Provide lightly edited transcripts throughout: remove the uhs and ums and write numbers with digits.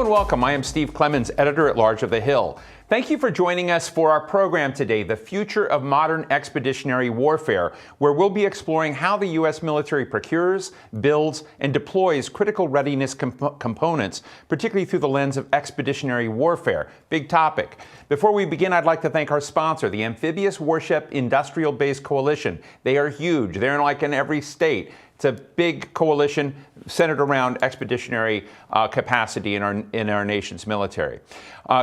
and welcome. I am Steve Clemens, editor-at-large of The Hill. Thank you for joining us for our program today, The Future of Modern Expeditionary Warfare, where we'll be exploring how the U.S. military procures, builds, and deploys critical readiness components, particularly through the lens of expeditionary warfare. Big topic. Before we begin, I'd like to thank our sponsor, the Amphibious Warship Industrial Base Coalition. They are huge. They're in every state. It's a big coalition centered around expeditionary capacity in our nation's military.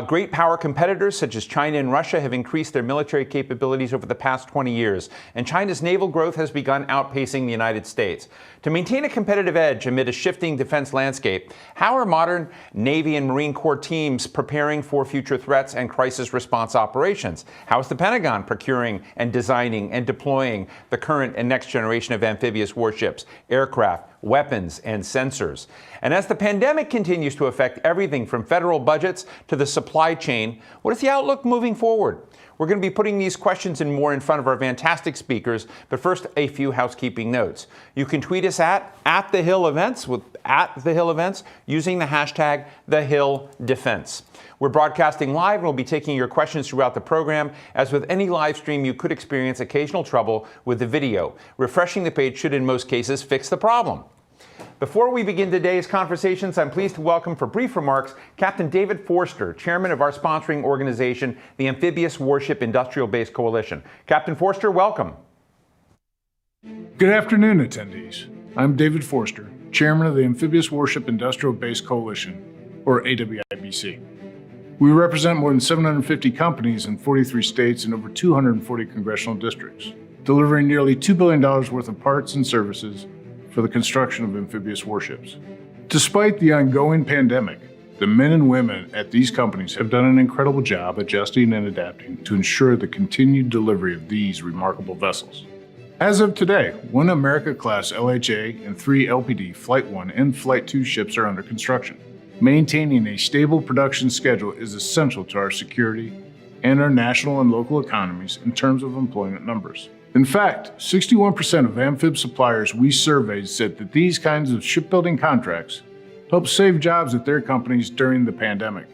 Great power competitors such as China and Russia have increased their military capabilities over the past 20 years, and China's naval growth has begun outpacing the United States. To maintain a competitive edge amid a shifting defense landscape, how are modern Navy and Marine Corps teams preparing for future threats and crisis response operations? How is the Pentagon procuring and designing and deploying the current and next generation of amphibious warships, aircraft, weapons, and sensors? And as the pandemic continues to affect everything from federal budgets to the supply chain, what is the outlook moving forward? We're going to be putting these questions and more in front of our fantastic speakers, but first, a few housekeeping notes. You can tweet us at The Hill Events using the hashtag #TheHillDefense. We're broadcasting live and we'll be taking your questions throughout the program. As with any live stream, you could experience occasional trouble with the video. Refreshing the page should, in most cases, fix the problem. Before we begin today's conversations, I'm pleased to welcome for brief remarks Captain David Forster, chairman of our sponsoring organization, the Amphibious Warship Industrial Base Coalition. Captain Forster, welcome. Good afternoon, attendees. I'm David Forster, chairman of the Amphibious Warship Industrial Base Coalition, or AWIBC. We represent more than 750 companies in 43 states and over 240 congressional districts, delivering nearly $2 billion worth of parts and services for the construction of amphibious warships. Despite the ongoing pandemic, the men and women at these companies have done an incredible job adjusting and adapting to ensure the continued delivery of these remarkable vessels. As of today, 1 America-class LHA and 3 LPD Flight 1 and Flight 2 ships are under construction. Maintaining a stable production schedule is essential to our security and our national and local economies in terms of employment numbers. In fact, 61% of amphib suppliers we surveyed said that these kinds of shipbuilding contracts helped save jobs at their companies during the pandemic.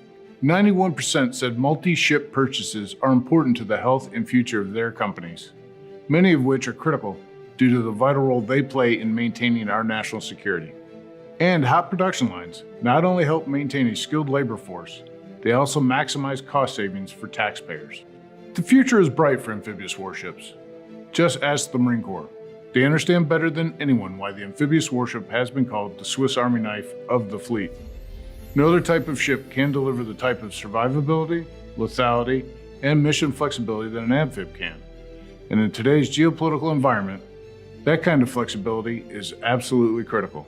91% said multi-ship purchases are important to the health and future of their companies, many of which are critical due to the vital role they play in maintaining our national security. And hot production lines not only help maintain a skilled labor force, they also maximize cost savings for taxpayers. The future is bright for amphibious warships. Just ask the Marine Corps. They understand better than anyone why the amphibious warship has been called the Swiss Army knife of the fleet. No other type of ship can deliver the type of survivability, lethality, and mission flexibility that an amphib can. And in today's geopolitical environment, that kind of flexibility is absolutely critical.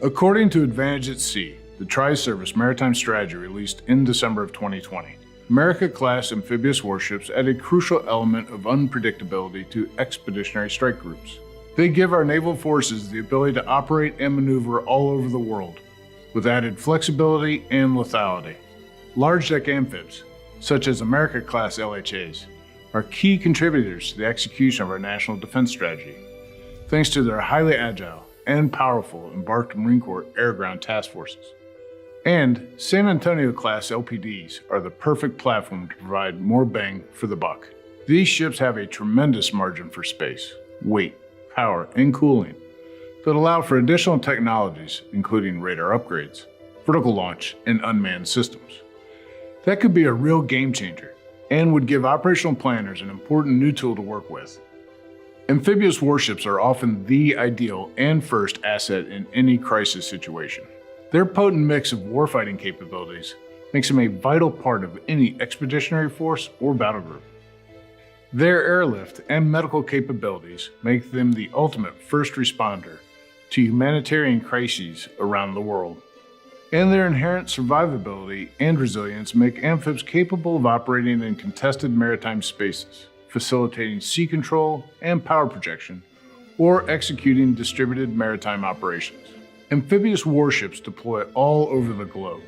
According to Advantage at Sea, the Tri-Service Maritime Strategy released in December of 2020, America-class amphibious warships add a crucial element of unpredictability to expeditionary strike groups. They give our naval forces the ability to operate and maneuver all over the world, with added flexibility and lethality. Large deck amphibs, such as America-class LHAs, are key contributors to the execution of our national defense strategy, thanks to their highly agile and powerful embarked Marine Corps air-ground task forces. And San Antonio-class LPDs are the perfect platform to provide more bang for the buck. These ships have a tremendous margin for space, weight, power, and cooling that allow for additional technologies, including radar upgrades, vertical launch, and unmanned systems. That could be a real game changer and would give operational planners an important new tool to work with. Amphibious warships are often the ideal and first asset in any crisis situation. Their potent mix of warfighting capabilities makes them a vital part of any expeditionary force or battle group. Their airlift and medical capabilities make them the ultimate first responder to humanitarian crises around the world. And their inherent survivability and resilience make amphibs capable of operating in contested maritime spaces, facilitating sea control and power projection, or executing distributed maritime operations. Amphibious warships deploy all over the globe,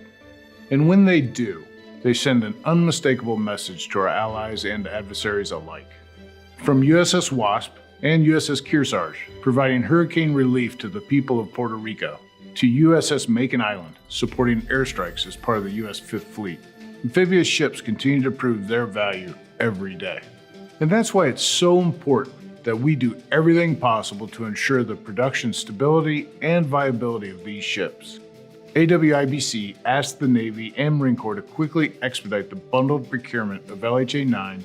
and when they do, they send an unmistakable message to our allies and adversaries alike. From USS Wasp and USS Kearsarge, providing hurricane relief to the people of Puerto Rico, to USS Macon Island, supporting airstrikes as part of the U.S. Fifth Fleet. Amphibious ships continue to prove their value every day. And that's why it's so important that we do everything possible to ensure the production stability and viability of these ships. AWIBC asked the Navy and Marine Corps to quickly expedite the bundled procurement of LHA-9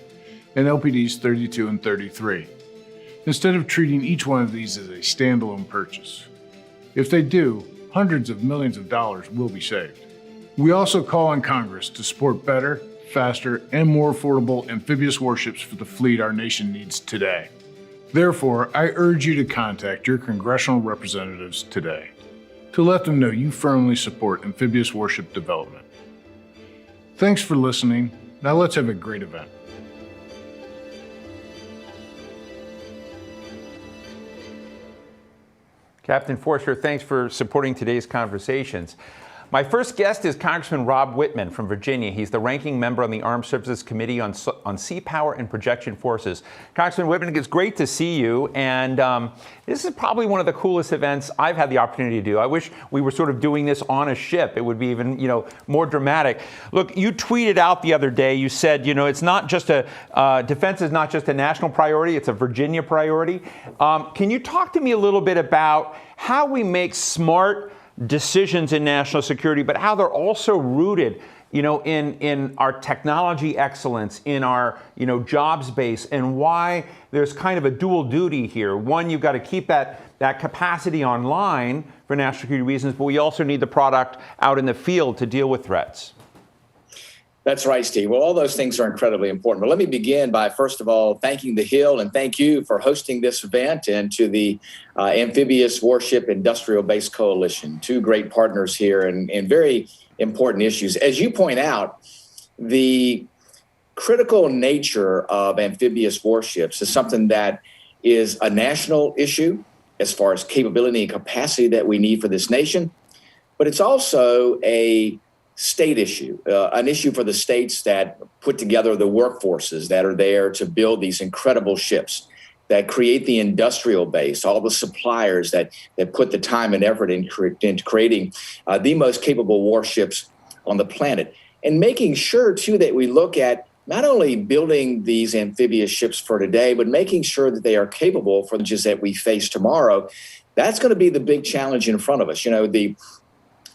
and LPDs 32 and 33, instead of treating each one of these as a standalone purchase. If they do, hundreds of millions of dollars will be saved. We also call on Congress to support better, faster, and more affordable amphibious warships for the fleet our nation needs today. Therefore, I urge you to contact your congressional representatives today to let them know you firmly support amphibious warship development. Thanks for listening. Now let's have a great event. Captain Forster, thanks for supporting today's conversations. My first guest is Congressman Rob Wittman from Virginia. He's the ranking member on the Armed Services Committee on Sea Power and Projection Forces. Congressman Wittman, it's great to see you. And this is probably one of the coolest events I've had the opportunity to do. I wish we were sort of doing this on a ship. It would be even, more dramatic. Look, you tweeted out the other day, you said, it's not just defense is not just a national priority, it's a Virginia priority. Can you talk to me a little bit about how we make smart decisions in national security, but how they're also rooted, in our technology excellence, in our, jobs base, and why there's kind of a dual duty here. One, you've got to keep that capacity online for national security reasons, but we also need the product out in the field to deal with threats. That's right, Steve. Well, all those things are incredibly important. But let me begin by, first of all, thanking the Hill and thank you for hosting this event, and to the Amphibious Warship Industrial Base Coalition, two great partners here and very important issues. As you point out, the critical nature of amphibious warships is something that is a national issue as far as capability and capacity that we need for this nation, but it's also a state issue, an issue for the states that put together the workforces that are there to build these incredible ships, that create the industrial base, all the suppliers that put the time and effort into creating the most capable warships on the planet. And making sure, too, that we look at not only building these amphibious ships for today, but making sure that they are capable for the challenges that we face tomorrow. That's going to be the big challenge in front of us. The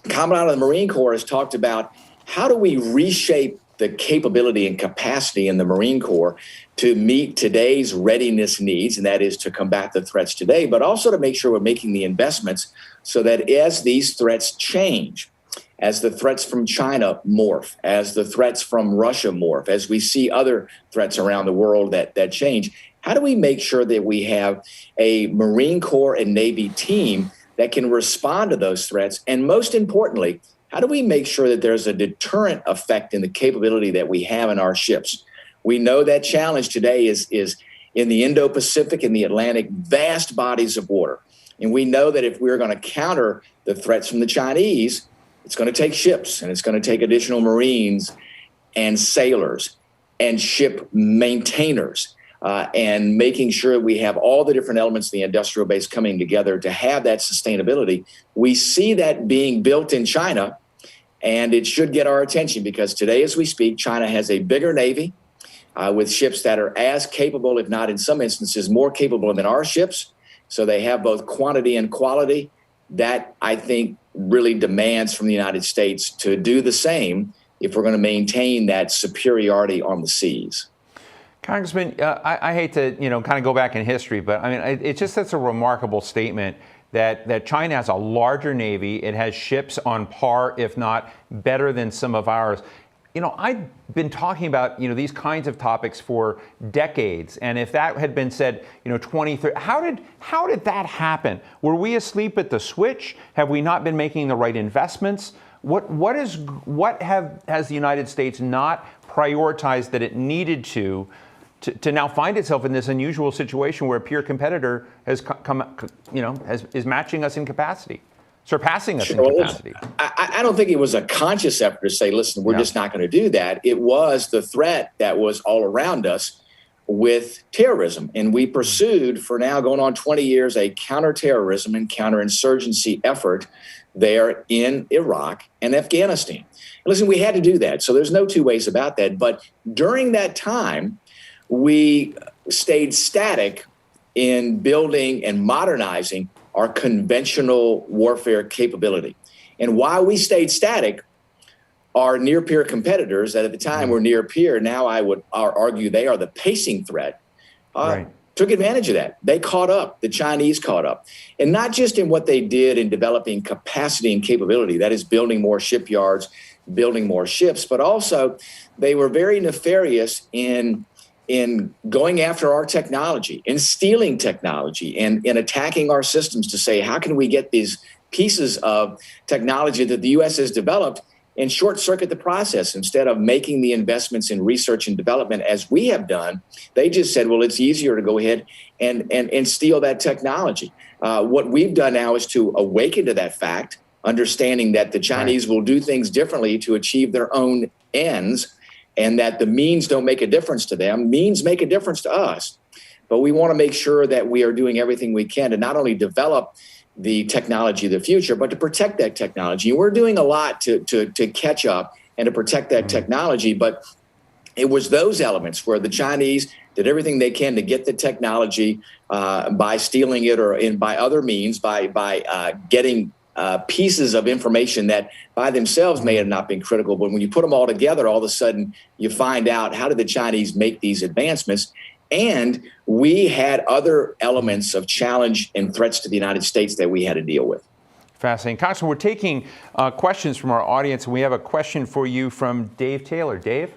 Commandant of the Marine Corps has talked about how do we reshape the capability and capacity in the Marine Corps to meet today's readiness needs, and that is to combat the threats today, but also to make sure we're making the investments so that as these threats change, as the threats from China morph, as the threats from Russia morph, as we see other threats around the world that change, how do we make sure that we have a Marine Corps and Navy team that can respond to those threats? And most importantly, how do we make sure that there's a deterrent effect in the capability that we have in our ships? We know that challenge today is in the Indo-Pacific and the Atlantic, vast bodies of water. And we know that if we're going to counter the threats from the Chinese, it's going to take ships, and it's going to take additional Marines and sailors and ship maintainers. And making sure we have all the different elements of the industrial base coming together to have that sustainability. We see that being built in China, and it should get our attention because today, as we speak, China has a bigger Navy with ships that are as capable, if not in some instances, more capable than our ships. So they have both quantity and quality. That, I think, really demands from the United States to do the same if we're going to maintain that superiority on the seas. Congressman, I hate to, kind of go back in history, but I mean, it's just such a remarkable statement that China has a larger Navy. It has ships on par, if not better than some of ours. I've been talking about, these kinds of topics for decades. And if that had been said, 20, 30, how did that happen? Were we asleep at the switch? Have we not been making the right investments? What has the United States not prioritized that it needed to now find itself in this unusual situation where a peer competitor has is matching us in capacity, surpassing us in capacity? I don't think it was a conscious effort to say, listen, we're just not going to do that. It was the threat that was all around us with terrorism. And we pursued, for now going on 20 years, a counterterrorism and counterinsurgency effort there in Iraq and Afghanistan. And listen, we had to do that. So there's no two ways about that. But during that time, we stayed static in building and modernizing our conventional warfare capability. And while we stayed static, our near-peer competitors that at the time were near-peer, now I would argue they are the pacing threat, took advantage of that. They caught up. The Chinese caught up. And not just in what they did in developing capacity and capability, that is building more shipyards, building more ships, but also they were very nefarious in going after our technology, in stealing technology, and in attacking our systems to say, how can we get these pieces of technology that the U.S. has developed and short circuit the process? Instead of making the investments in research and development as we have done, they just said, well, it's easier to go ahead and steal that technology. What we've done now is to awaken to that fact, understanding that the Chinese will do things differently to achieve their own ends, and that the means don't make a difference to them. Means make a difference to us. But we want to make sure that we are doing everything we can to not only develop the technology of the future, but to protect that technology. And we're doing a lot to catch up and to protect that technology. But it was those elements where the Chinese did everything they can to get the technology by stealing it or by other means, by getting pieces of information that by themselves may have not been critical. But when you put them all together, all of a sudden you find out, how did the Chinese make these advancements? And we had other elements of challenge and threats to the United States that we had to deal with. Fascinating. Congressman, we're taking questions from our audience, and we have a question for you from Dave Taylor. Dave?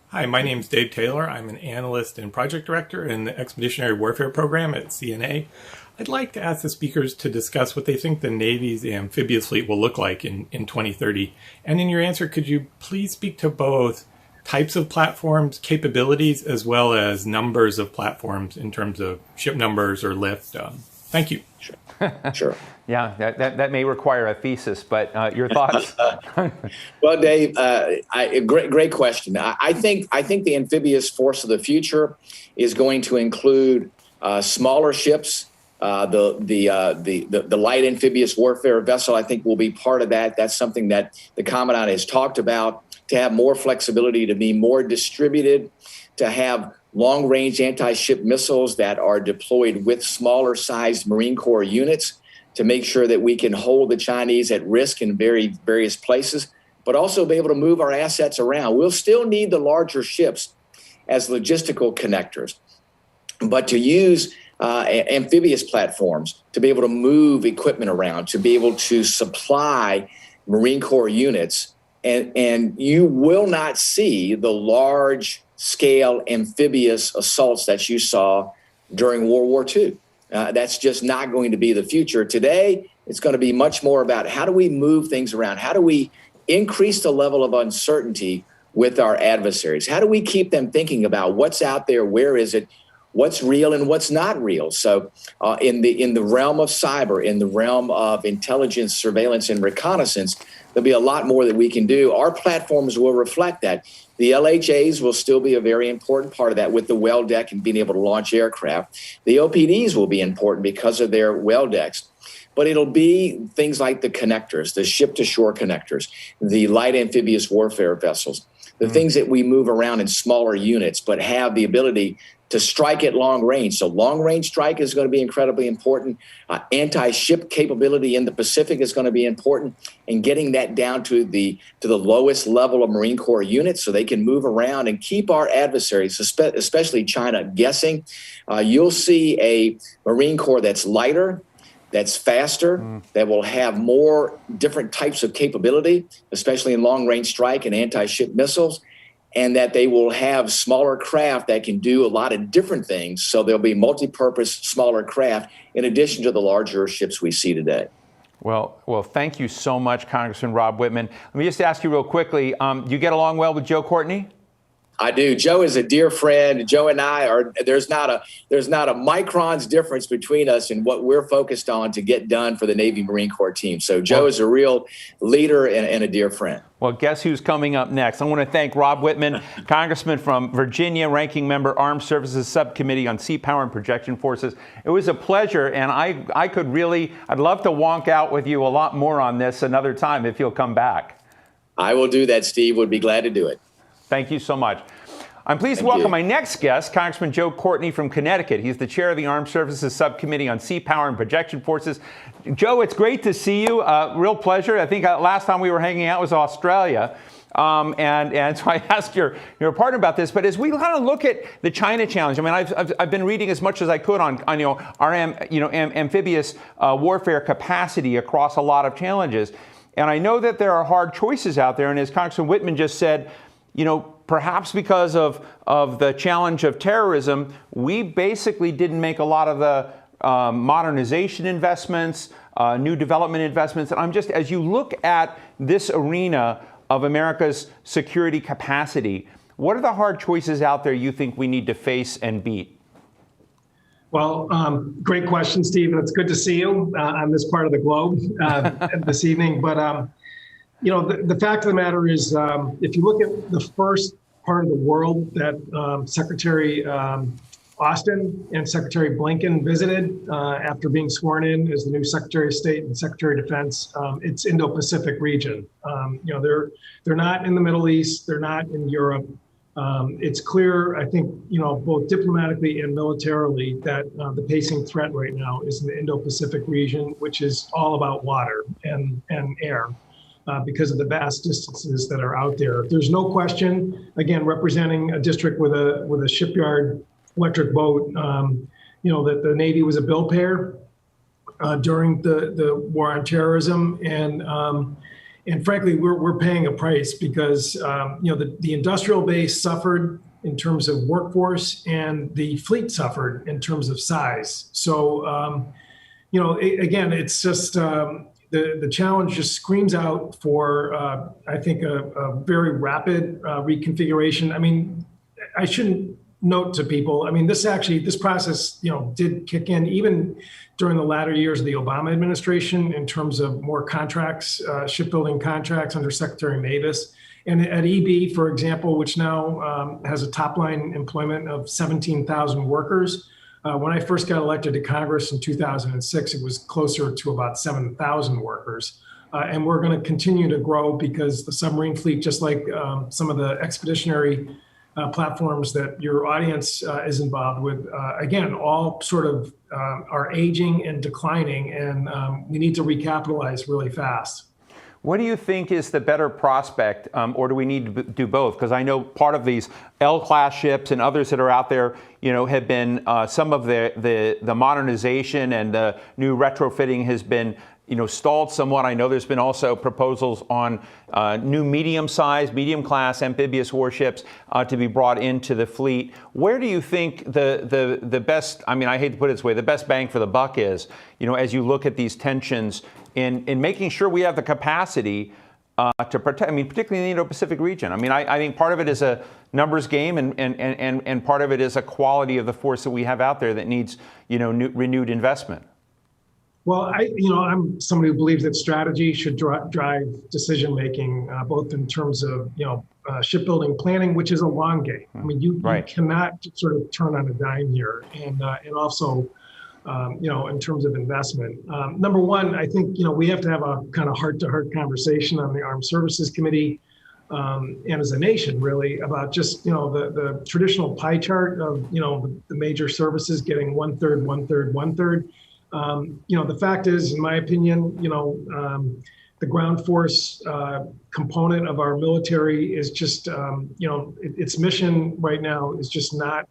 Hi, my name is Dave Taylor. I'm an analyst and project director in the Expeditionary Warfare Program at CNA. I'd like to ask the speakers to discuss what they think the Navy's amphibious fleet will look like in 2030. And in your answer, could you please speak to both types of platforms, capabilities, as well as numbers of platforms in terms of ship numbers or lift? Thank you. Sure. Yeah, that may require a thesis, but your thoughts? Well, Dave, great question. I think the amphibious force of the future is going to include smaller ships. The light amphibious warfare vessel, I think, will be part of that. That's something that the Commandant has talked about, to have more flexibility, to be more distributed, to have long-range anti-ship missiles that are deployed with smaller-sized Marine Corps units to make sure that we can hold the Chinese at risk in various places, but also be able to move our assets around. We'll still need the larger ships as logistical connectors, but to use amphibious platforms to be able to move equipment around, to be able to supply Marine Corps units. And you will not see the large-scale amphibious assaults that you saw during World War II. That's just not going to be the future. Today, it's going to be much more about how do we move things around? How do we increase the level of uncertainty with our adversaries? How do we keep them thinking about what's out there, where is it, what's real and what's not real? So in the realm of cyber, in the realm of intelligence, surveillance, and reconnaissance, there'll be a lot more that we can do. Our platforms will reflect that. The LHAs will still be a very important part of that with the well deck and being able to launch aircraft. The OPDs will be important because of their well decks. But it'll be things like the connectors, the ship-to-shore connectors, the light amphibious warfare vessels, the things that we move around in smaller units but have the ability to strike at long range. So long-range strike is going to be incredibly important. Anti-ship capability in the Pacific is going to be important, and getting that down to the lowest level of Marine Corps units so they can move around and keep our adversaries, especially China, guessing. You'll see a Marine Corps that's lighter, that's faster, that will have more different types of capability, especially in long-range strike and anti-ship missiles, and that they will have smaller craft that can do a lot of different things. So there'll be multi-purpose smaller craft in addition to the larger ships we see today. Well, thank you so much, Congressman Rob Wittman. Let me just ask you real quickly, you get along well with Joe Courtney? I do. Joe is a dear friend. Joe and I are, there's not a micron's difference between us in what we're focused on to get done for the Navy Marine Corps team. So Joe is a real leader and a dear friend. Well, guess who's coming up next? I want to thank Rob Whitman, Congressman from Virginia, Ranking Member, Armed Services Subcommittee on Sea Power and Projection Forces. It was a pleasure, and I'd love to wonk out with you a lot more on this another time if you'll come back. I will do that, Steve. Would be glad to do it. Thank you so much. I'm pleased to welcome my next guest, Congressman Joe Courtney from Connecticut. He's the chair of the Armed Services Subcommittee on Sea Power and Projection Forces. Joe, it's great to see you. Real pleasure. I think last time we were hanging out was Australia. And so I asked your partner about this. But as we kind of look at the China challenge, I mean, I've been reading as much as I could on our amphibious warfare capacity across a lot of challenges. And I know that there are hard choices out there. And as Congressman Whitman just said, perhaps because of the challenge of terrorism, we basically didn't make a lot of the modernization investments, new development investments. And I'm just, as you look at this arena of America's security capacity, what are the hard choices out there you think we need to face and beat? Well, great question, Steve. And it's good to see you on this part of the globe this evening. But, the fact of the matter is, if you look at the first part of the world that Secretary Austin and Secretary Blinken visited after being sworn in as the new Secretary of State and Secretary of Defense, it's Indo-Pacific region. They're not in the Middle East. They're not in Europe. It's clear, I think, both diplomatically and militarily that the pacing threat right now is in the Indo-Pacific region, which is all about water and air. Because of the vast distances that are out there. There's no question, again, representing a district with a shipyard electric boat, that the Navy was a bill payer during the war on terrorism. And frankly, we're paying a price because, the industrial base suffered in terms of workforce and the fleet suffered in terms of size. So, again, it's just, the challenge just screams out for, I think, a very rapid reconfiguration. I mean, I shouldn't note to people, I mean, this process, did kick in even during the latter years of the Obama administration in terms of more contracts, shipbuilding contracts under Secretary Mavis. And at EB, for example, which now has a top line employment of 17,000 workers, when I first got elected to Congress in 2006, it was closer to about 7,000 workers. And we're going to continue to grow because the submarine fleet, just like some of the expeditionary platforms that your audience is involved with, again, all sort of are aging and declining, and we need to recapitalize really fast. What do you think is the better prospect, or do we need to do both? Because I know part of these L-class ships and others that are out there, have been some of the modernization and the new retrofitting has been, stalled somewhat. I know there's been also proposals on new medium-class amphibious warships to be brought into the fleet. Where do you think the best, I mean, I hate to put it this way, the best bang for the buck is, as you look at these tensions in making sure we have the capacity to protect, I mean, particularly in the Indo-Pacific region. I mean, I think part of it is a numbers game and part of it is a quality of the force that we have out there that needs, renewed investment. Well, I'm somebody who believes that strategy should drive decision-making, both in terms of, shipbuilding planning, which is a long game. I mean, you cannot sort of turn on a dime here. And also, in terms of investment. Number one, I think, we have to have a kind of heart-to-heart conversation on the Armed Services Committee and as a nation, really, about just, the traditional pie chart of, the major services getting 1/3, 1/3, 1/3. The fact is, in my opinion, the ground force component of our military is just, its mission right now is just not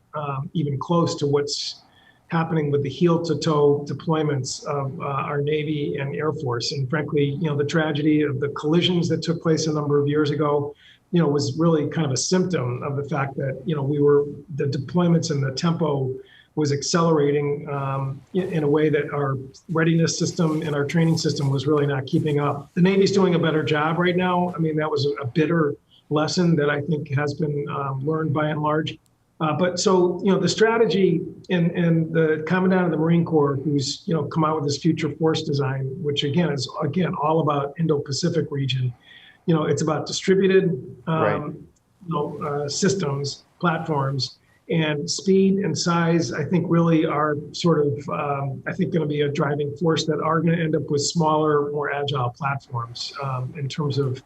even close to what's happening with the heel-to-toe deployments of our Navy and Air Force. And frankly, the tragedy of the collisions that took place a number of years ago, was really kind of a symptom of the fact that, the deployments and the tempo was accelerating in a way that our readiness system and our training system was really not keeping up. The Navy's doing a better job right now. I mean, that was a bitter lesson that I think has been learned by and large. But so, the strategy and the Commandant of the Marine Corps, who's, come out with this future force design, which is all about Indo-Pacific region. It's about distributed, systems, platforms, and speed and size, I think really are sort of, going to be a driving force that are going to end up with smaller, more agile platforms in terms of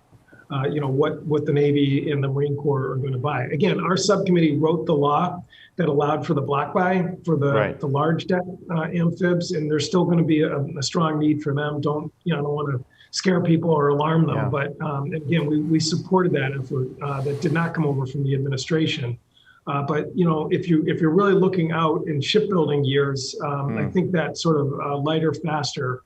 what the Navy and the Marine Corps are going to buy. Again, our subcommittee wrote the law that allowed for the block buy for the large deck amphibs, and there's still going to be a strong need for them. Don't want to scare people or alarm them, but again, we supported that effort that did not come over from the administration. But if you're really looking out in shipbuilding years, I think that sort of lighter, faster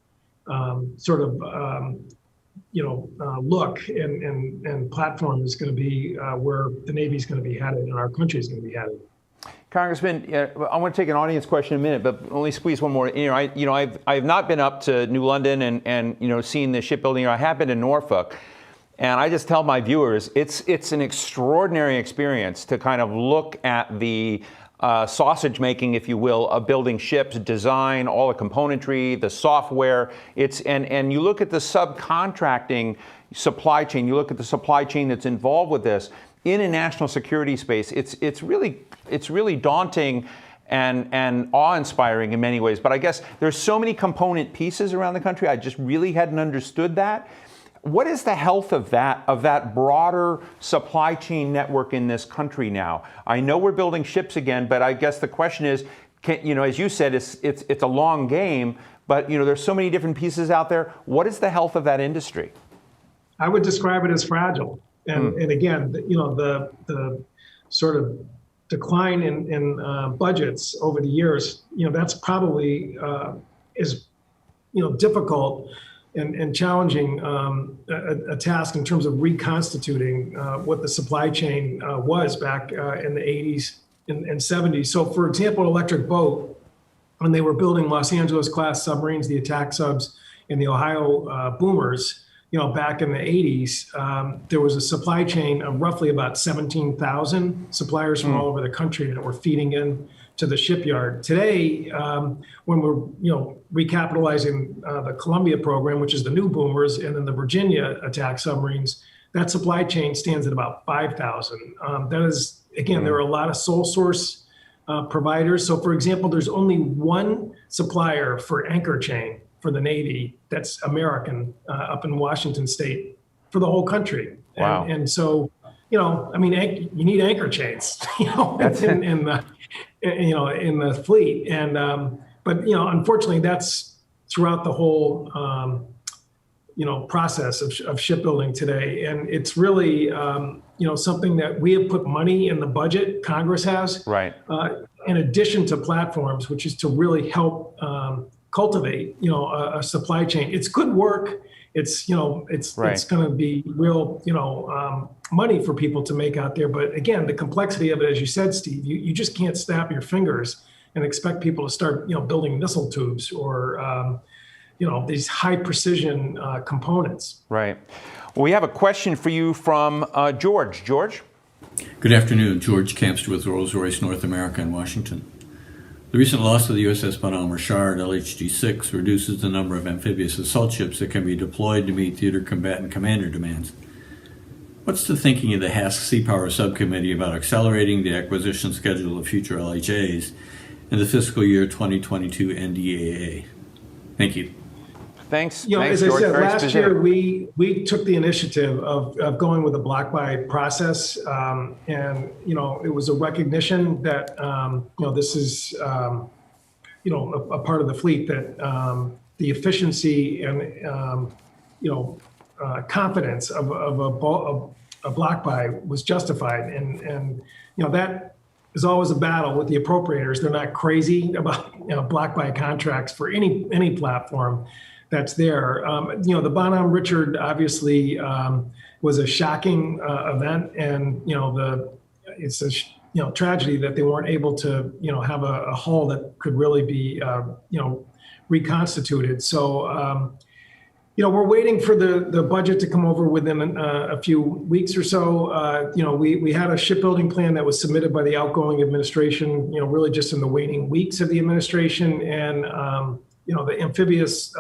look and platform is going to be where the Navy's going to be headed and our country is going to be headed. Congressman, I want to take an audience question in a minute, but only squeeze one more. I've not been up to New London and seen the shipbuilding. I have been in Norfolk, and I just tell my viewers it's an extraordinary experience to kind of look at the sausage making, if you will, of building ships, design, all the componentry, the software. And you look at the subcontracting supply chain. You look at the supply chain that's involved with this in a national security space. It's really daunting and awe-inspiring in many ways. But I guess there's so many component pieces around the country. I just really hadn't understood that. What is the health of that broader supply chain network in this country now? I know we're building ships again, but I guess the question is, as you said, it's a long game, but there's so many different pieces out there. What is the health of that industry? I would describe it as fragile. And again, the sort of decline in budgets over the years, that's probably is difficult and challenging a task in terms of reconstituting what the supply chain was back in the 80s and 70s. So, for example, Electric Boat, when they were building Los Angeles class submarines, the attack subs, and the Ohio boomers, back in the 80s, there was a supply chain of roughly about 17,000 suppliers from all over the country that were feeding in to the shipyard. Today, when we're recapitalizing the Columbia program, which is the new boomers, and then the Virginia attack submarines, that supply chain stands at about 5,000. That is, again, there are a lot of sole source providers. So, for example, there's only one supplier for anchor chain for the Navy that's American up in Washington State for the whole country. Wow. And so, you need anchor chains, in the fleet. And, but, unfortunately, that's throughout the whole, process of shipbuilding today. And it's really, something that we have put money in the budget, Congress has, right, in addition to platforms, which is to really help cultivate, a supply chain. It's good work. It's going to be real, money for people to make out there. But again, the complexity of it, as you said, Steve, you just can't snap your fingers and expect people to start, building missile tubes or, these high precision components. Right. Well, we have a question for you from George. George? Good afternoon. George Campster with Rolls-Royce North America in Washington. The recent loss of the USS Bonhomme Richard LHD-6 reduces the number of amphibious assault ships that can be deployed to meet theater combatant commander demands. What's the thinking of the HASC Sea Power Subcommittee about accelerating the acquisition schedule of future LHAs in the fiscal year 2022 NDAA? Thank you. Thanks. As George. I said, Very last specific. year we took the initiative of going with the block buy process, and it was a recognition that this is a part of the fleet that the efficiency and confidence of a block buy was justified, and that is always a battle with the appropriators. They're not crazy about block buy contracts for any platform that's there. The Bonhomme Richard obviously was a shocking event, and it's a tragedy that they weren't able to have a hull that could really be reconstituted. So We're waiting for the budget to come over within a few weeks or so. We had a shipbuilding plan that was submitted by the outgoing administration, really just in the waning weeks of the administration. And, the amphibious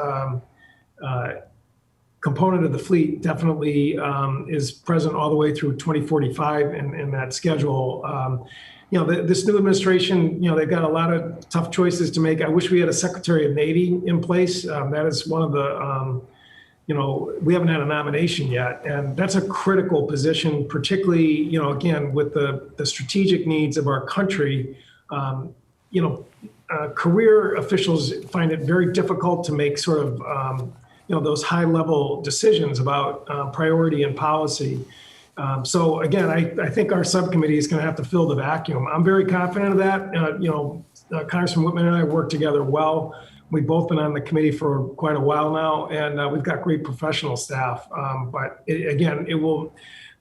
component of the fleet definitely is present all the way through 2045 in that schedule. This new administration, they've got a lot of tough choices to make. I wish we had a Secretary of Navy in place. That is one of the, we haven't had a nomination yet. And that's a critical position, particularly, again, with the strategic needs of our country. Career officials find it very difficult to make sort of, those high level decisions about priority and policy. So again, I think our subcommittee is going to have to fill the vacuum. I'm very confident of that. Congressman Whitman and I work together well. We've both been on the committee for quite a while now, and we've got great professional staff.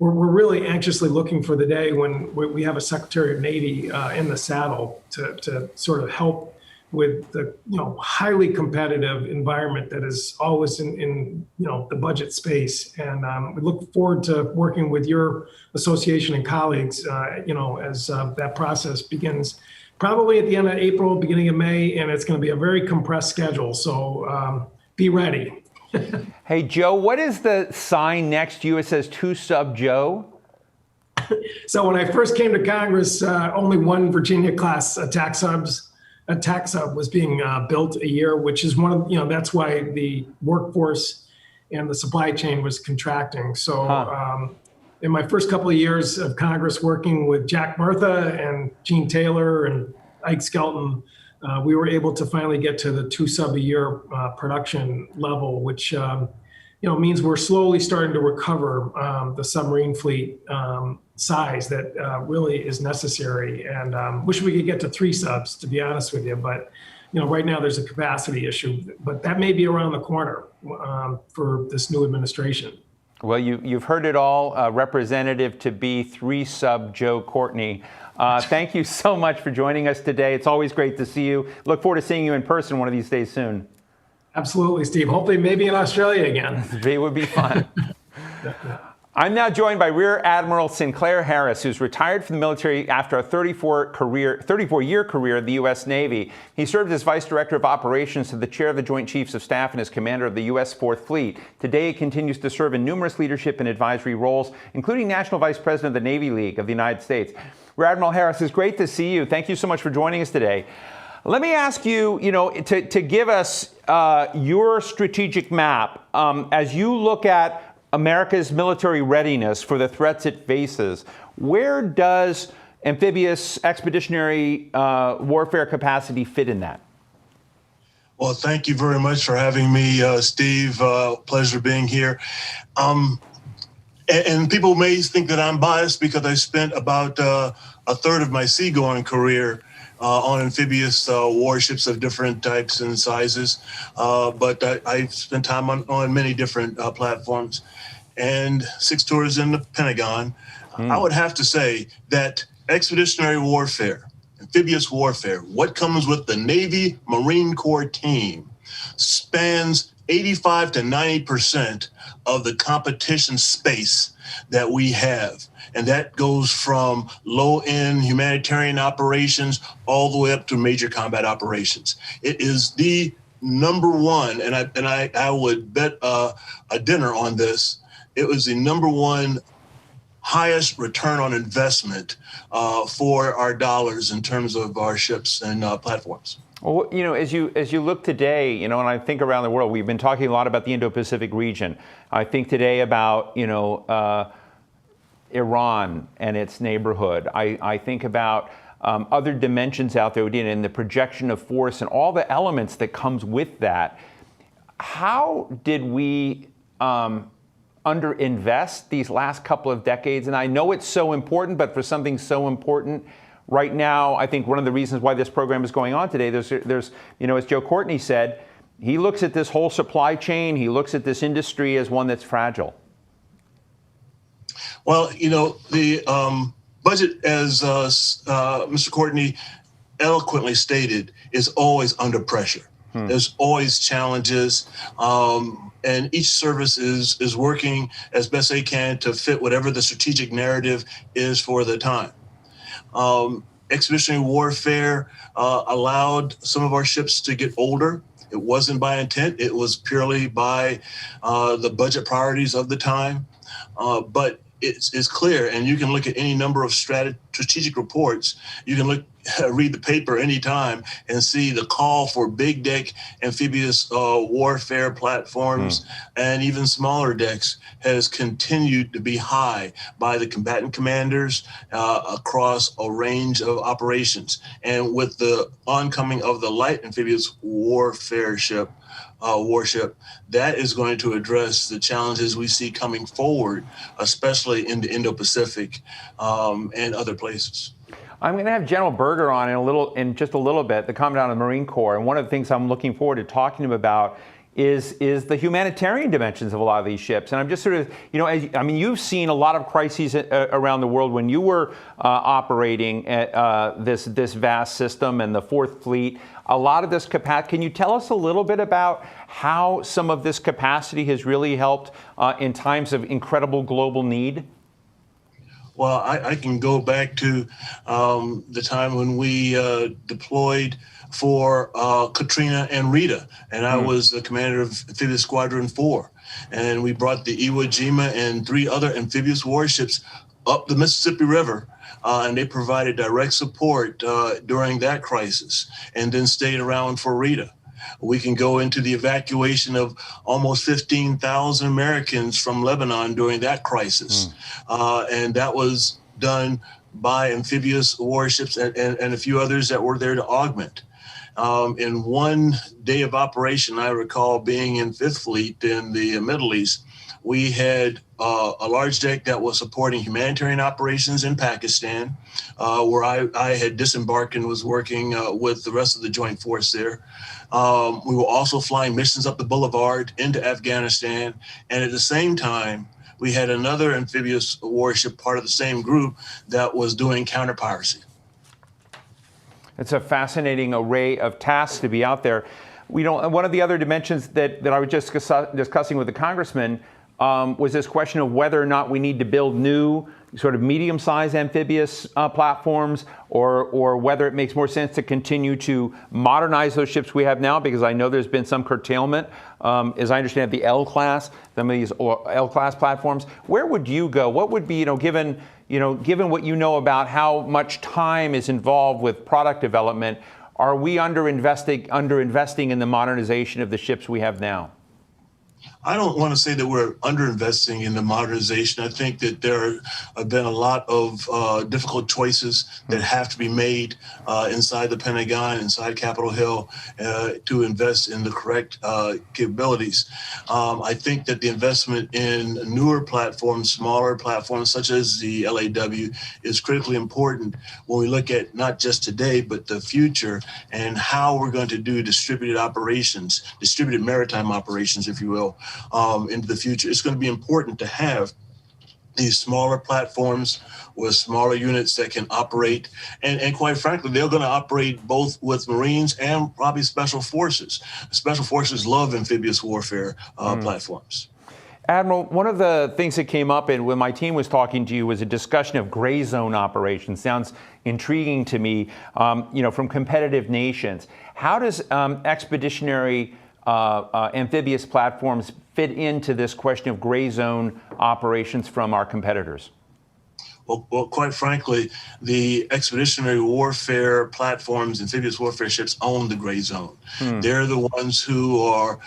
We're really anxiously looking for the day when we have a Secretary of Navy in the saddle to sort of help with the highly competitive environment that is always in the budget space. And we look forward to working with your association and colleagues as that process begins probably at the end of April, beginning of May, and it's going to be a very compressed schedule. So be ready. Hey, Joe, what is the sign next to you? It says To Sub Joe. So when I first came to Congress, only one Virginia class attack sub was being built a year, which is one of, that's why the workforce and the supply chain was contracting. So in my first couple of years of Congress working with Jack Murtha and Gene Taylor and Ike Skelton, we were able to finally get to the 2 sub a year production level, which means we're slowly starting to recover the submarine fleet size that really is necessary. And wish we could get to 3 subs, to be honest with you. But right now there's a capacity issue, but that may be around the corner for this new administration. Well, you've heard it all. Representative to be 3 sub Joe Courtney. Thank you so much for joining us today. It's always great to see you. Look forward to seeing you in person one of these days soon. Absolutely, Steve. Hopefully maybe in Australia again. It would be fun. I'm now joined by Rear Admiral Sinclair Harris, who's retired from the military after a 34-year career in the U.S. Navy. He served as Vice Director of Operations to the Chair of the Joint Chiefs of Staff and as Commander of the U.S. 4th Fleet. Today, he continues to serve in numerous leadership and advisory roles, including National Vice President of the Navy League of the United States. Rear Admiral Harris, it's great to see you. Thank you so much for joining us today. Let me ask you, to give us your strategic map as you look at America's military readiness for the threats it faces. Where does amphibious expeditionary warfare capacity fit in that? Well, thank you very much for having me, Steve. Pleasure being here. And people may think that I'm biased because I spent about a third of my seagoing career on amphibious warships of different types and sizes. But I've spent time on many different platforms and 6 tours in the Pentagon. I would have to say that expeditionary warfare, amphibious warfare, what comes with the Navy Marine Corps team spans 85 to 90% of the competition space that we have. And that goes from low-end humanitarian operations all the way up to major combat operations. It is the number one, and I would bet a dinner on this. It was the number one highest return on investment for our dollars in terms of our ships and platforms. Well, as you look today, and I think around the world, we've been talking a lot about the Indo-Pacific region. I think today about, Iran and its neighborhood. I think about other dimensions out there and the projection of force and all the elements that comes with that. How did we underinvest these last couple of decades? And I know it's so important, but for something so important right now, I think one of the reasons why this program is going on today, there's as Joe Courtney said, he looks at this whole supply chain, he looks at this industry as one that's fragile. Well, the budget, as Mr. Courtney eloquently stated, is always under pressure. There's always challenges, and each service is working as best they can to fit whatever the strategic narrative is for the time. Expeditionary warfare allowed some of our ships to get older. It wasn't by intent. It was purely by the budget priorities of the time. But it's clear, and you can look at any number of strategic reports. You can read the paper anytime and see the call for big deck amphibious warfare platforms and even smaller decks has continued to be high by the combatant commanders across a range of operations. And with the oncoming of the light amphibious warfare warship, that is going to address the challenges we see coming forward, especially in the Indo-Pacific and other places. I'm going to have General Berger on in just a little bit, the Commandant of the Marine Corps, and one of the things I'm looking forward to talking to him about is the humanitarian dimensions of a lot of these ships. And I'm just sort of, you've seen a lot of crises around the world when you were operating at this vast system and the Fourth Fleet. A lot of this capacity, can you tell us a little bit about how some of this capacity has really helped in times of incredible global need? Well, I can go back to the time when we deployed for Katrina and Rita, and I was the commander of Amphibious Squadron 4. And we brought the Iwo Jima and 3 other amphibious warships up the Mississippi River, and they provided direct support during that crisis, and then stayed around for Rita. We can go into the evacuation of almost 15,000 Americans from Lebanon during that crisis. And that was done by amphibious warships and a few others that were there to augment. In one day of operation, I recall being in Fifth Fleet in the Middle East, we had a large deck that was supporting humanitarian operations in Pakistan, where I had disembarked and was working with the rest of the joint force there. We were also flying missions up the boulevard into Afghanistan. And at the same time, we had another amphibious warship, part of the same group, that was doing counter-piracy. It's a fascinating array of tasks to be out there. One of the other dimensions that I was just discussing with the congressman was this question of whether or not we need to build new sort of medium-sized amphibious platforms, or whether it makes more sense to continue to modernize those ships we have now, because I know there's been some curtailment, as I understand it, the L-class, some of these L-class platforms. Where would you go? What would be, given what you know about how much time is involved with product development, are we underinvesting in the modernization of the ships we have now? I don't want to say that we're underinvesting in the modernization. I think that there have been a lot of difficult choices that have to be made inside the Pentagon, inside Capitol Hill, to invest in the correct capabilities. I think that the investment in newer platforms, smaller platforms, such as the LAW, is critically important when we look at not just today, but the future, and how we're going to do distributed operations, distributed maritime operations, if you will, into the future. It's going to be important to have these smaller platforms with smaller units that can operate. And quite frankly, they're going to operate both with Marines and probably Special Forces. Special Forces love amphibious warfare platforms. Admiral, one of the things that came up when my team was talking to you was a discussion of gray zone operations. Sounds intriguing to me, from competitive nations. How does expeditionary amphibious platforms fit into this question of gray zone operations from our competitors? Well, quite frankly, the expeditionary warfare platforms, amphibious warfare ships, own the gray zone. They're the ones who are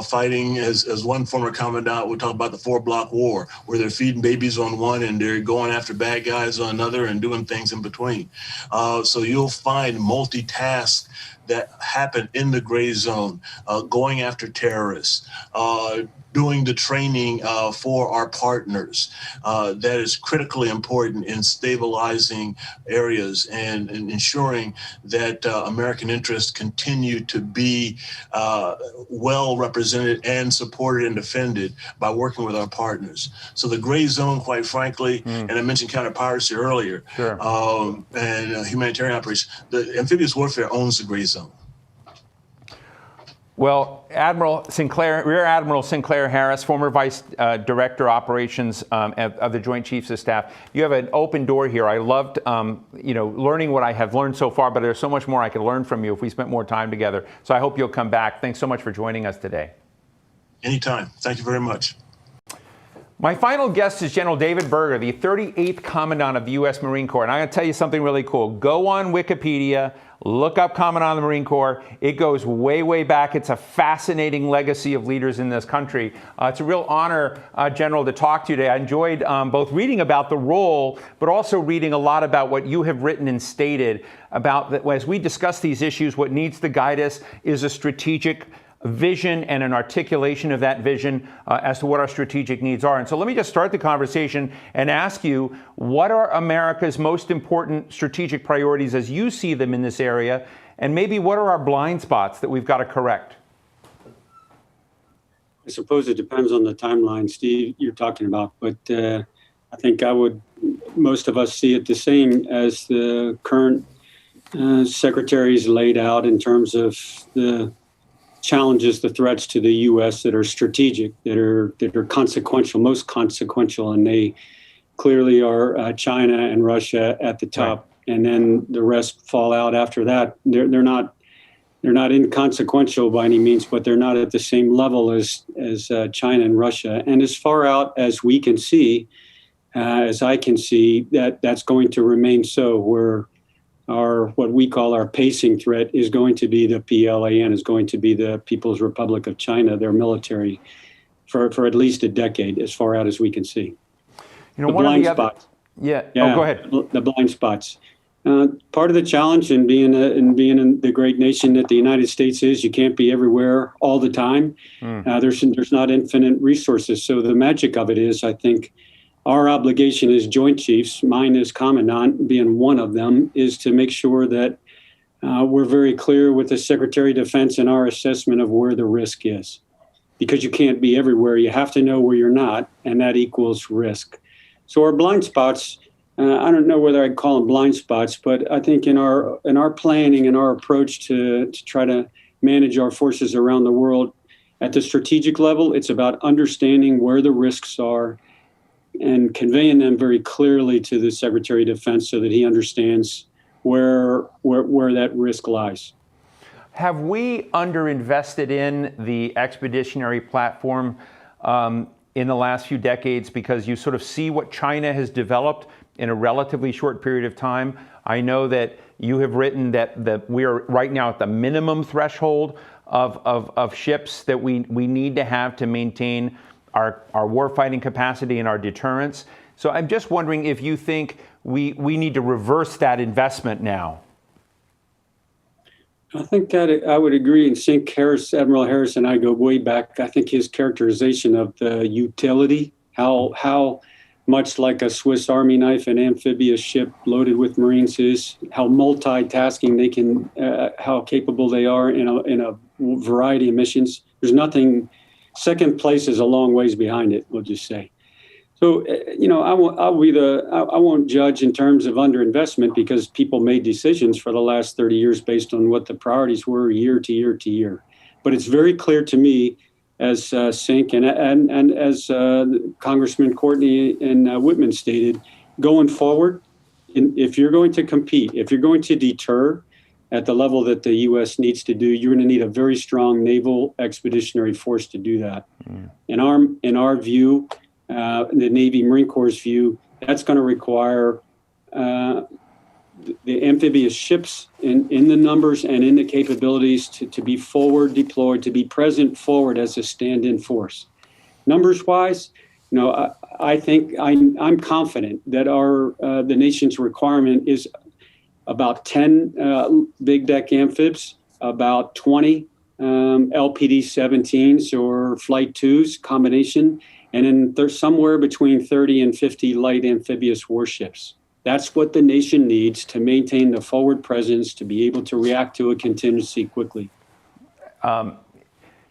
fighting, as one former commandant would talk about, the 4-block war, where they're feeding babies on one and they're going after bad guys on another and doing things in between. So you'll find multitask that happen in the gray zone, going after terrorists, doing the training for our partners. That is critically important in stabilizing areas and ensuring that American interests continue to be well represented and supported and defended by working with our partners. So the gray zone, quite frankly, and I mentioned counter-piracy earlier, and humanitarian operations, the amphibious warfare owns the gray zone. Well, Rear Admiral Sinclair Harris, former Vice Director Operations of the Joint Chiefs of Staff, you have an open door here. I loved, learning what I have learned so far, but there's so much more I could learn from you if we spent more time together. So I hope you'll come back. Thanks so much for joining us today. Anytime. Thank you very much. My final guest is General David Berger, the 38th Commandant of the U.S. Marine Corps. And I'm going to tell you something really cool. Go on Wikipedia, look up Commandant of the Marine Corps. It goes way, way back. It's a fascinating legacy of leaders in this country. It's a real honor, General, to talk to you today. I enjoyed both reading about the role, but also reading a lot about what you have written and stated about that. As we discuss these issues, what needs to guide us is a strategic vision and an articulation of that vision as to what our strategic needs are. And so let me just start the conversation and ask you, what are America's most important strategic priorities as you see them in this area? And maybe what are our blind spots that we've got to correct? I suppose it depends on the timeline, Steve, you're talking about. But I think most of us see it the same as the current secretaries laid out in terms of the challenges, the threats to the U.S. that are strategic, that are consequential, most consequential, and they clearly are China and Russia at the top, right. And then the rest fall out after that. They're not inconsequential by any means, but they're not at the same level as China and Russia. And as far out as we can see, as I can see, that's going to remain so. Where what we call our pacing threat is going to be the PLAN, is going to be the People's Republic of China, their military, for at least a decade, as far out as we can see. The blind one of the spots. Yeah. Oh, go ahead. The blind spots. Part of the challenge in being in the great nation that the United States is, you can't be everywhere all the time. There's not infinite resources. So the magic of it is, I think, our obligation as Joint Chiefs, mine as Commandant being one of them, is to make sure that we're very clear with the Secretary of Defense in our assessment of where the risk is. Because you can't be everywhere. You have to know where you're not, and that equals risk. So our blind spots, I don't know whether I'd call them blind spots, but I think in our planning and our approach to try to manage our forces around the world, at the strategic level, it's about understanding where the risks are and conveying them very clearly to the Secretary of Defense so that he understands where that risk lies. Have we underinvested in the expeditionary platform in the last few decades, because you sort of see what China has developed in a relatively short period of time? I know that you have written that we are right now at the minimum threshold of ships that we need to have to maintain our warfighting capacity and our deterrence. So I'm just wondering if you think we need to reverse that investment now. I think that I would agree and think Admiral Harris and I go way back. I think his characterization of the utility, how much like a Swiss Army knife, an amphibious ship loaded with Marines is, how multitasking they can, how capable they are in a variety of missions. There's nothing. Second place is a long ways behind it, we'll just say. So, I won't judge in terms of underinvestment, because people made decisions for the last 30 years based on what the priorities were year to year to year. But it's very clear to me, as Sink and as Congressman Courtney and Whitman stated, going forward, if you're going to compete, if you're going to deter at the level that the U.S. needs to do, you're going to need a very strong naval expeditionary force to do that. In our view, the Navy Marine Corps' view, that's going to require the amphibious ships in the numbers and in the capabilities to be forward deployed, to be present forward as a stand-in force. Numbers-wise, I think I'm confident that the nation's requirement is about 10 big deck amphibs, about 20 LPD-17s or Flight 2s combination, and then there's somewhere between 30 and 50 light amphibious warships. That's what the nation needs to maintain the forward presence, to be able to react to a contingency quickly.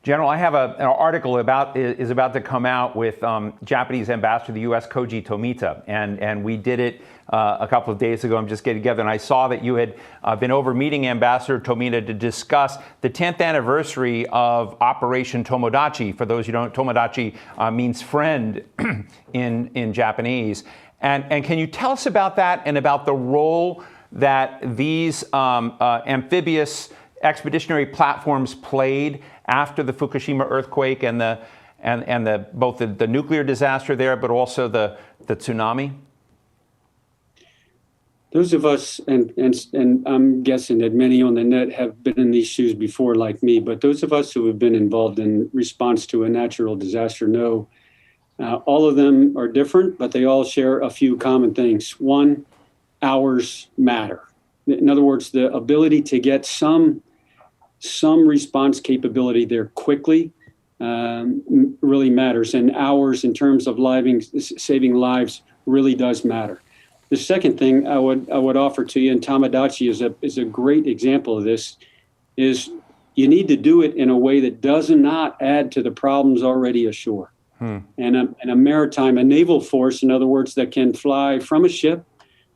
General, I have an article is about to come out with Japanese ambassador to the U.S. Koji Tomita, and we did it a couple of days ago. I'm just getting together, and I saw that you had been over meeting Ambassador Tomita to discuss the 10th anniversary of Operation Tomodachi. For those who don't, Tomodachi means friend in Japanese. And can you tell us about that and about the role that these amphibious expeditionary platforms played after the Fukushima earthquake and both the nuclear disaster there, but also the tsunami? Those of us, and I'm guessing that many on the net have been in these shoes before, like me, but those of us who have been involved in response to a natural disaster know all of them are different, but they all share a few common things. One, hours matter. In other words, the ability to get some response capability there quickly really matters, and hours in terms of saving lives really does matter. The second thing I would offer to you, and Tomodachi is a great example of this, is you need to do it in a way that does not add to the problems already ashore. And a naval force, in other words, that can fly from a ship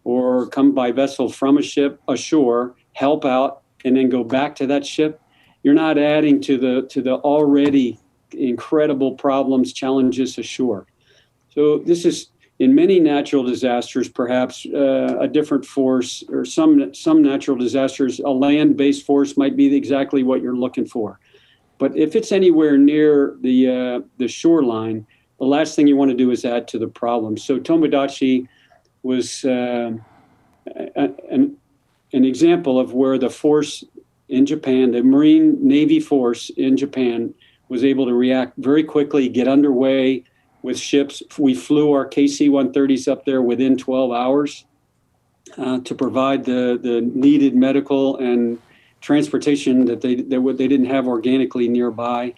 or come by vessel from a ship ashore, help out, and then go back to that ship, you're not adding to the already incredible problems, challenges ashore. So this is, in many natural disasters, perhaps a different force, or some natural disasters, a land-based force might be exactly what you're looking for. But if it's anywhere near the shoreline, the last thing you want to do is add to the problem. So Tomodachi was an example of where the force in Japan, the Marine Navy force in Japan, was able to react very quickly, get underway with ships. We flew our KC-130s up there within 12 hours to provide the needed medical and transportation that they didn't have organically nearby.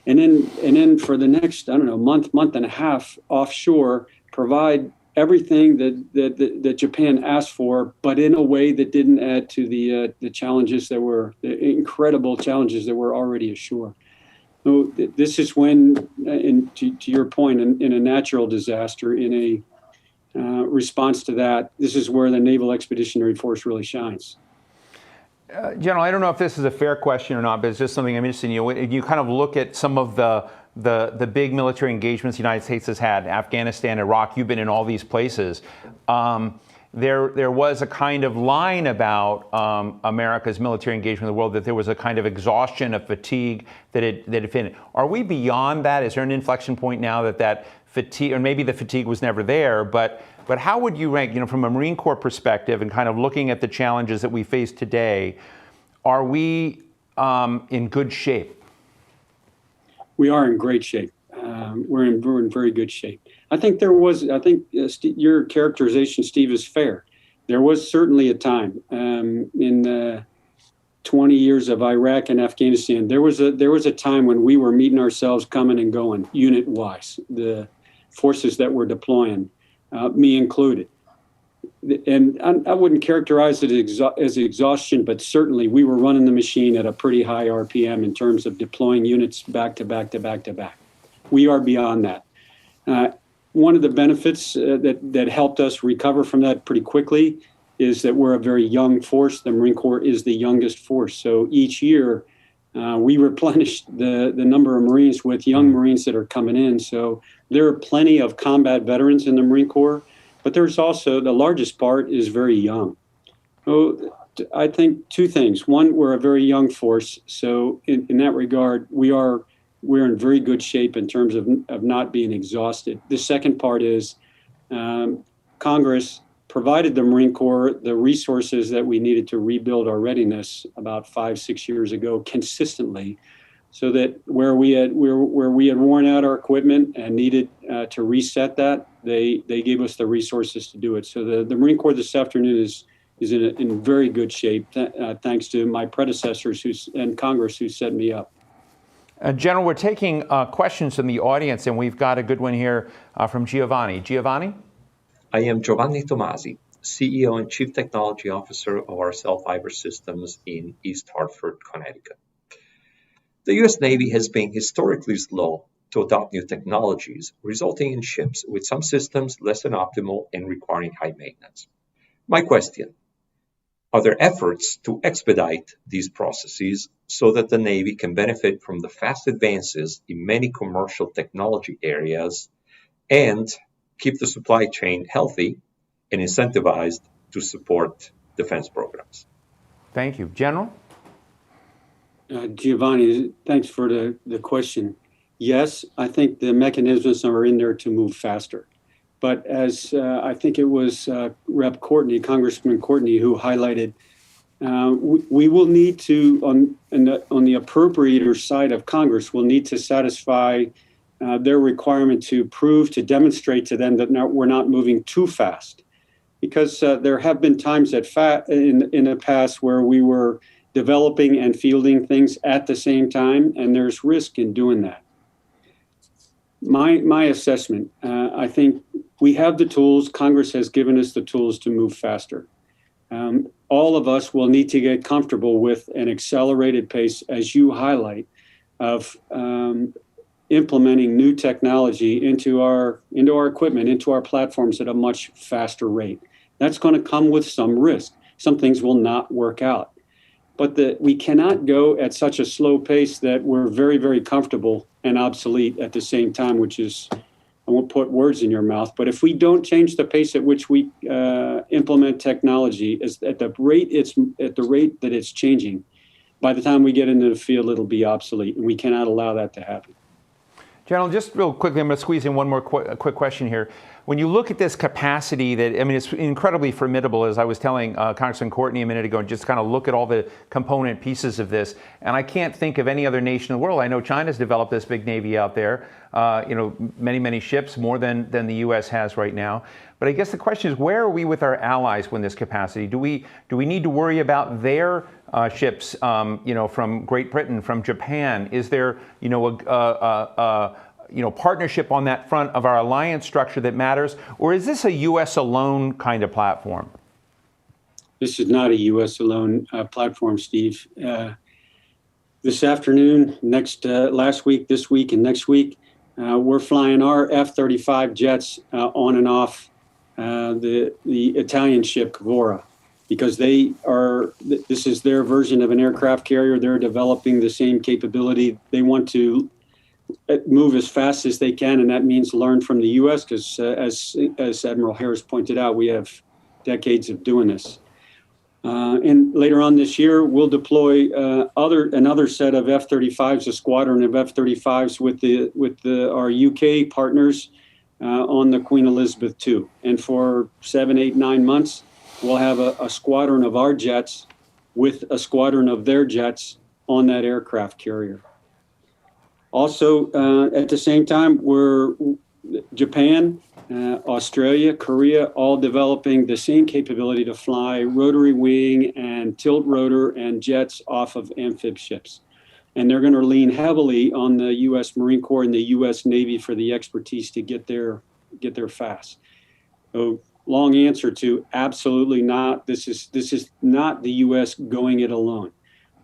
And then for the next, month and a half offshore, provide everything that Japan asked for, but in a way that didn't add to the challenges the incredible challenges that were already ashore. So this is when, to your point, in a natural disaster, in a response to that, this is where the Naval Expeditionary Force really shines. General, I don't know if this is a fair question or not, but it's just something I'm interested in. You kind of look at some of the big military engagements the United States has had, Afghanistan, Iraq. You've been in all these places. There was a kind of line about America's military engagement in the world, that there was a kind of exhaustion, of fatigue that it hit. Are we beyond that? Is there an inflection point now that fatigue, or maybe the fatigue was never there, but how would you rank, from a Marine Corps perspective and kind of looking at the challenges that we face today, are we in good shape? We are in great shape. We're in very good shape. I think your characterization, Steve, is fair. There was certainly a time in 20 years of Iraq and Afghanistan. There was a time when we were meeting ourselves, coming and going, unit-wise. The forces that were deploying, me included. And I wouldn't characterize it as exhaustion, but certainly we were running the machine at a pretty high RPM in terms of deploying units back to back to back to back. We are beyond that. One of the benefits that helped us recover from that pretty quickly is that we're a very young force. The Marine Corps is the youngest force. So each year we replenish the number of Marines with young Marines that are coming in. So there are plenty of combat veterans in the Marine Corps, but there's also, the largest part is very young. So I think two things. One, we're a very young force. So in that regard, we're in very good shape in terms of not being exhausted. The second part is Congress provided the Marine Corps the resources that we needed to rebuild our readiness about 5-6 years ago consistently, so that where we had worn out our equipment and needed to reset that, they gave us the resources to do it. So the Marine Corps this afternoon is in very good shape, thanks to my predecessors and Congress who set me up. General, we're taking questions from the audience, and we've got a good one here from Giovanni. Giovanni? I am Giovanni Tomasi, CEO and Chief Technology Officer of our cell fiber systems in East Hartford, Connecticut. The U.S. Navy has been historically slow to adopt new technologies, resulting in ships with some systems less than optimal and requiring high maintenance. My question: are there efforts to expedite these processes so that the Navy can benefit from the fast advances in many commercial technology areas and keep the supply chain healthy and incentivized to support defense programs? Thank you. General? Giovanni, thanks for the question. Yes, I think the mechanisms are in there to move faster. But as I think it was Rep. Courtney, Congressman Courtney, who highlighted, we will need to, on the appropriator side of Congress, will need to satisfy their requirement to prove, to demonstrate to them that we're not moving too fast. Because there have been times in the past where we were developing and fielding things at the same time, and there's risk in doing that. My assessment, I think we have the tools. Congress has given us the tools to move faster. All of us will need to get comfortable with an accelerated pace, as you highlight, of implementing new technology into our equipment, into our platforms at a much faster rate. That's going to come with some risk. Some things will not work out. But we cannot go at such a slow pace that we're very, very comfortable and obsolete at the same time, which is, I won't put words in your mouth, but if we don't change the pace at which we implement technology at the rate that it's changing, by the time we get into the field, it'll be obsolete, and we cannot allow that to happen. General, just real quickly, I'm going to squeeze in one more quick question here. When you look at this capacity it's incredibly formidable, as I was telling Congressman Courtney a minute ago, and just kind of look at all the component pieces of this. And I can't think of any other nation in the world. I know China's developed this big Navy out there, many, many ships, more than the U.S. has right now. But I guess the question is, where are we with our allies when this capacity? Do we need to worry about their ships, from Great Britain, from Japan? Is there, partnership on that front of our alliance structure that matters? Or is this a U.S. alone kind of platform? This is not a U.S. alone platform, Steve. This afternoon, last week, this week, and next week, we're flying our F-35 jets on and off the Italian ship Cavora, because this is their version of an aircraft carrier. They're developing the same capability. They want to move as fast as they can, and that means learn from the U.S. because, as Admiral Harris pointed out, we have decades of doing this. And later on this year, we'll deploy another set of F-35s, a squadron of F-35s with our UK partners on the Queen Elizabeth II. And for 7, 8, 9 months, we'll have a squadron of our jets with a squadron of their jets on that aircraft carrier. Also, at the same time, Japan, Australia, Korea, all developing the same capability to fly rotary wing and tilt rotor and jets off of amphib ships. And they're going to lean heavily on the U.S. Marine Corps and the U.S. Navy for the expertise to get there fast. So, long answer to absolutely not. This is not the U.S. going it alone.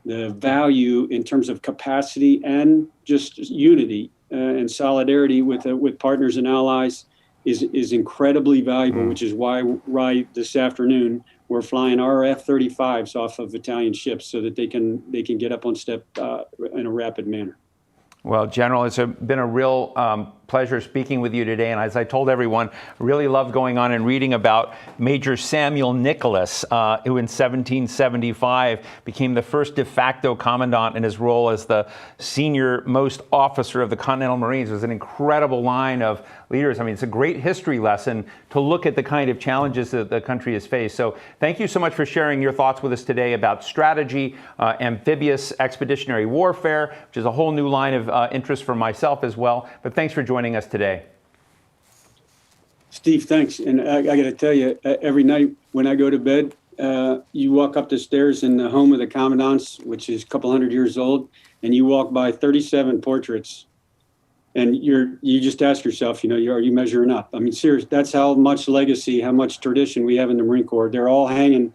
The value in terms of capacity and just unity and solidarity with partners and allies is incredibly valuable, which is why right this afternoon we're flying our F-35s off of Italian ships so that they can get up on step in a rapid manner. Well, General, it's been a real pleasure speaking with you today. And as I told everyone, really loved going on and reading about Major Samuel Nicholas, who in 1775 became the first de facto commandant in his role as the senior most officer of the Continental Marines. It was an incredible line of leaders. I mean, it's a great history lesson to look at the kind of challenges that the country has faced. So thank you so much for sharing your thoughts with us today about strategy, amphibious expeditionary warfare, which is a whole new line of interest for myself as well. But thanks for joining us today. Steve, thanks. And I got to tell you, every night when I go to bed, you walk up the stairs in the home of the commandants, which is a couple hundred years old, and you walk by 37 portraits. And you just ask yourself, are you measuring up? I mean, seriously, that's how much legacy, how much tradition we have in the Marine Corps. They're all hanging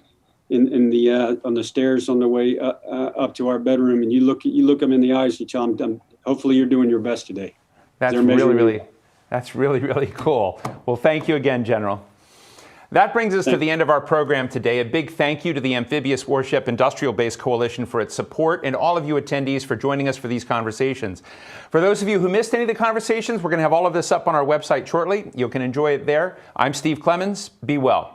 in the on the stairs on the way up to our bedroom, and you look them in the eyes, you tell them, hopefully you're doing your best today. That's really cool. Well, thank you again, General. That brings us to the end of our program today. A big thank you to the Amphibious Warship Industrial Base Coalition for its support, and all of you attendees for joining us for these conversations. For those of you who missed any of the conversations, we're going to have all of this up on our website shortly. You can enjoy it there. I'm Steve Clemens. Be well.